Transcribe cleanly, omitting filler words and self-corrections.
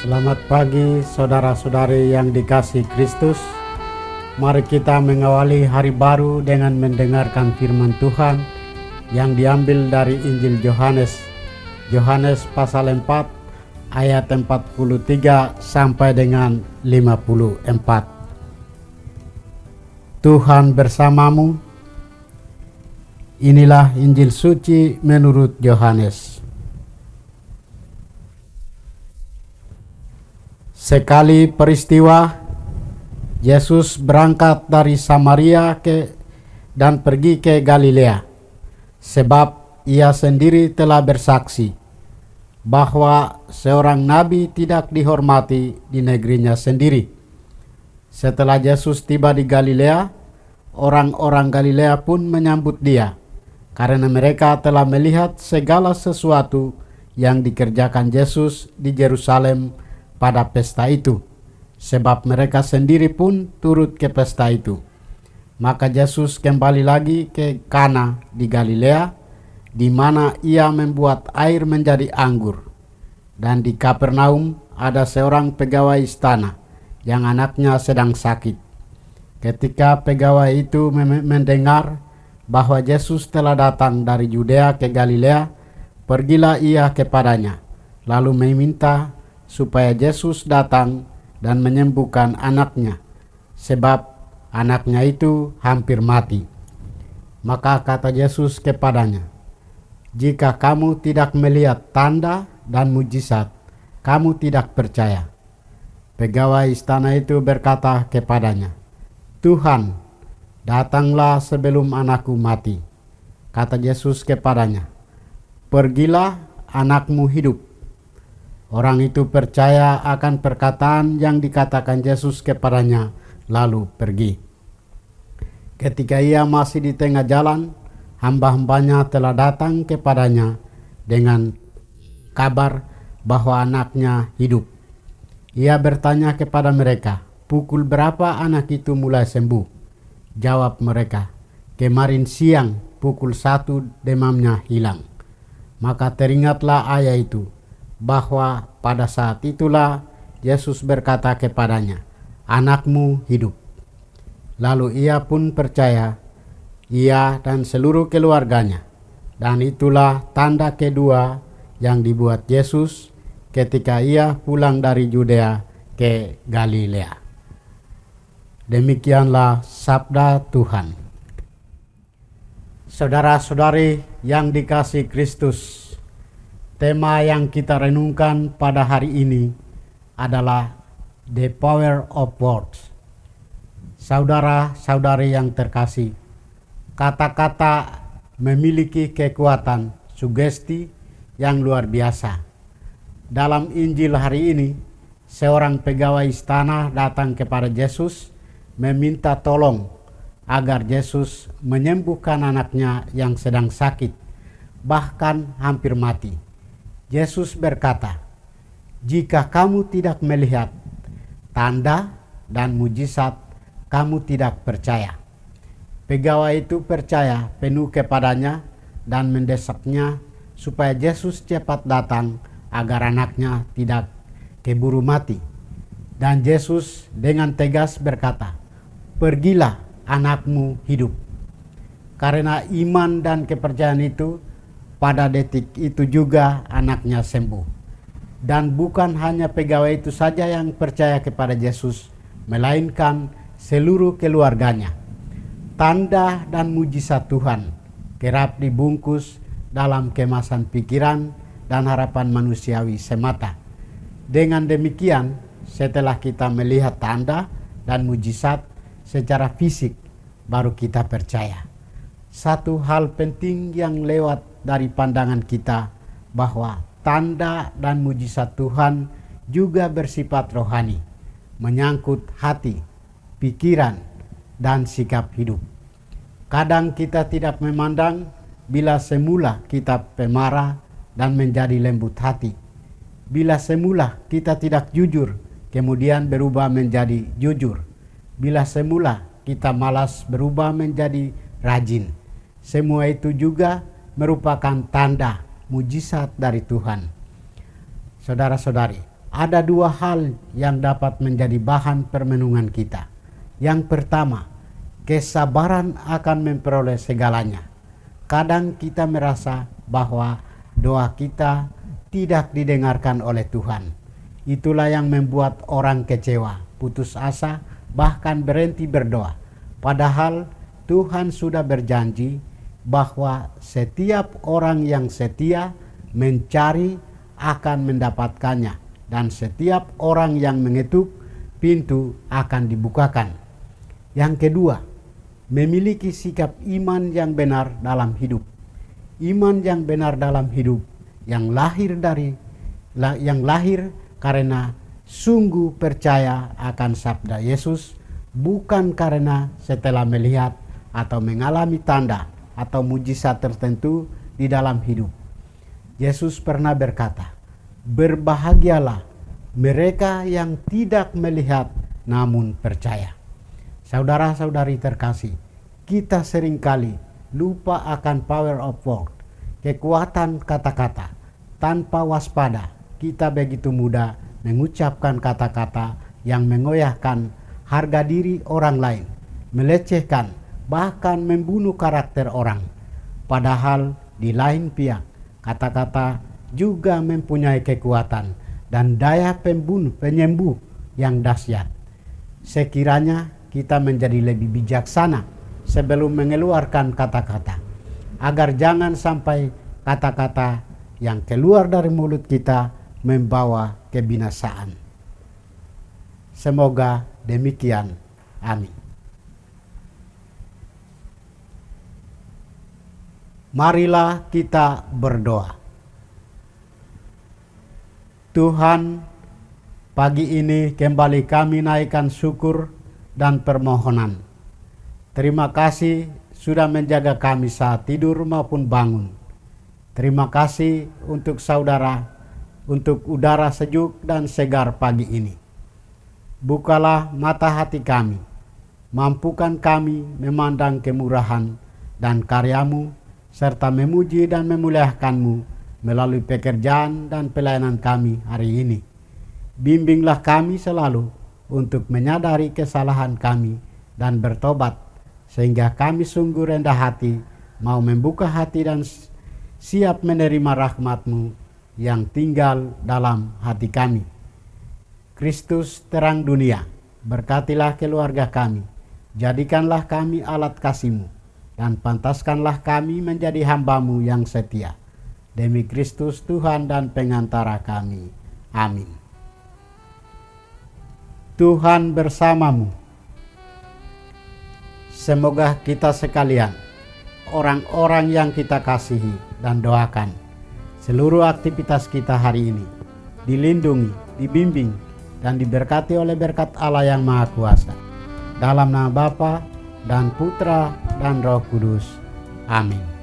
Selamat pagi saudara-saudari yang dikasihi Kristus. Mari kita mengawali hari baru dengan mendengarkan firman Tuhan yang diambil dari Injil Yohanes. Yohanes pasal 4 ayat 43 sampai dengan 54. Tuhan bersamamu. Inilah Injil suci menurut Yohanes. Sekali peristiwa, Yesus berangkat dari Samaria dan pergi ke Galilea, sebab ia sendiri telah bersaksi bahwa seorang nabi tidak dihormati di negerinya sendiri. Setelah Yesus tiba di Galilea, orang-orang Galilea pun menyambut dia, karena mereka telah melihat segala sesuatu yang dikerjakan Yesus di Yerusalem pada pesta itu, sebab mereka sendiri pun turut ke pesta itu. Maka Yesus kembali lagi ke Kana di Galilea, di mana ia membuat air menjadi anggur. Dan di Kapernaum ada seorang pegawai istana yang anaknya sedang sakit. Ketika pegawai itu mendengar bahwa Yesus telah datang dari Yudea ke Galilea, pergilah ia kepadanya, lalu meminta supaya Yesus datang dan menyembuhkan anaknya, sebab anaknya itu hampir mati. Maka kata Yesus kepadanya, "Jika kamu tidak melihat tanda dan mujizat, kamu tidak percaya." Pegawai istana itu berkata kepadanya, "Tuhan, datanglah sebelum anakku mati." Kata Yesus kepadanya, "Pergilah, anakmu hidup." Orang itu percaya akan perkataan yang dikatakan Yesus kepadanya, lalu pergi. Ketika ia masih di tengah jalan, hamba-hambanya telah datang kepadanya dengan kabar bahwa anaknya hidup. Ia bertanya kepada mereka, "Pukul berapa anak itu mulai sembuh?" Jawab mereka, "Kemarin siang pukul 1 demamnya hilang." Maka teringatlah ayat itu, bahwa pada saat itulah Yesus berkata kepadanya, "Anakmu hidup." Lalu ia pun percaya, ia dan seluruh keluarganya. Dan itulah tanda kedua yang dibuat Yesus ketika ia pulang dari Yudea ke Galilea. Demikianlah sabda Tuhan. Saudara-saudari yang dikasihi Kristus, tema yang kita renungkan pada hari ini adalah The Power of Words. Saudara-saudari yang terkasih, kata-kata memiliki kekuatan sugesti yang luar biasa. Dalam Injil hari ini, seorang pegawai istana datang kepada Yesus meminta tolong agar Yesus menyembuhkan anaknya yang sedang sakit, bahkan hampir mati. Yesus berkata, "Jika kamu tidak melihat tanda dan mujizat, kamu tidak percaya." Pegawai itu percaya penuh kepadanya dan mendesaknya supaya Yesus cepat datang agar anaknya tidak keburu mati. Dan Yesus dengan tegas berkata, "Pergilah, anakmu hidup." Karena iman dan kepercayaan itu, pada detik itu juga anaknya sembuh. Dan bukan hanya pegawai itu saja yang percaya kepada Yesus, melainkan seluruh keluarganya. Tanda dan mujizat Tuhan kerap dibungkus dalam kemasan pikiran dan harapan manusiawi semata. Dengan demikian, setelah kita melihat tanda dan mujizat secara fisik, baru kita percaya. Satu hal penting yang lewat dari pandangan kita, bahwa tanda dan mujizat Tuhan juga bersifat rohani, menyangkut hati, pikiran, dan sikap hidup. Kadang kita tidak memandang bila semula kita pemarah dan menjadi lembut hati. Bila semula kita tidak jujur, kemudian berubah menjadi jujur. Bila semula kita malas, berubah menjadi rajin. Semua itu juga merupakan tanda mujizat dari Tuhan. Saudara-saudari, ada dua hal yang dapat menjadi bahan permenungan kita. Yang pertama, kesabaran akan memperoleh segalanya. Kadang kita merasa bahwa doa kita tidak didengarkan oleh Tuhan. Itulah yang membuat orang kecewa, putus asa, bahkan berhenti berdoa. Padahal Tuhan sudah berjanji bahwa setiap orang yang setia mencari akan mendapatkannya, dan setiap orang yang mengetuk pintu akan dibukakan. Yang kedua, memiliki sikap iman yang benar dalam hidup. Iman yang benar dalam hidup yang lahir karena sungguh percaya akan sabda Yesus, bukan karena setelah melihat atau mengalami tanda atau mujizat tertentu di dalam hidup. Yesus pernah berkata, "Berbahagialah mereka yang tidak melihat namun percaya." Saudara-saudari terkasih, kita seringkali lupa akan power of word, kekuatan kata-kata. Tanpa waspada, kita begitu mudah mengucapkan kata-kata yang mengoyahkan harga diri orang lain, melecehkan, bahkan membunuh karakter orang. Padahal di lain pihak, kata-kata juga mempunyai kekuatan dan daya penyembuh yang dahsyat. Sekiranya kita menjadi lebih bijaksana sebelum mengeluarkan kata-kata, agar jangan sampai kata-kata yang keluar dari mulut kita membawa kebinasaan. Semoga demikian. Amin. Marilah kita berdoa. Tuhan, pagi ini kembali kami naikkan syukur dan permohonan. Terima kasih sudah menjaga kami saat tidur maupun bangun. Terima kasih untuk saudara, untuk udara sejuk dan segar pagi ini. Bukalah mata hati kami, mampukan kami memandang kemurahan dan karya-Mu, serta memuji dan memuliakan-Mu melalui pekerjaan dan pelayanan kami hari ini. Bimbinglah kami selalu untuk menyadari kesalahan kami dan bertobat, sehingga kami sungguh rendah hati, mau membuka hati dan siap menerima rahmat-Mu yang tinggal dalam hati kami. Kristus terang dunia, berkatilah keluarga kami, jadikanlah kami alat kasih-Mu, dan pantaskanlah kami menjadi hamba-Mu yang setia. Demi Kristus Tuhan dan pengantara kami. Amin. Tuhan bersamamu. Semoga kita sekalian, orang-orang yang kita kasihi dan doakan, seluruh aktivitas kita hari ini dilindungi, dibimbing, dan diberkati oleh berkat Allah yang Maha Kuasa. Dalam nama Bapa dan Putra dan Roh Kudus. Amin.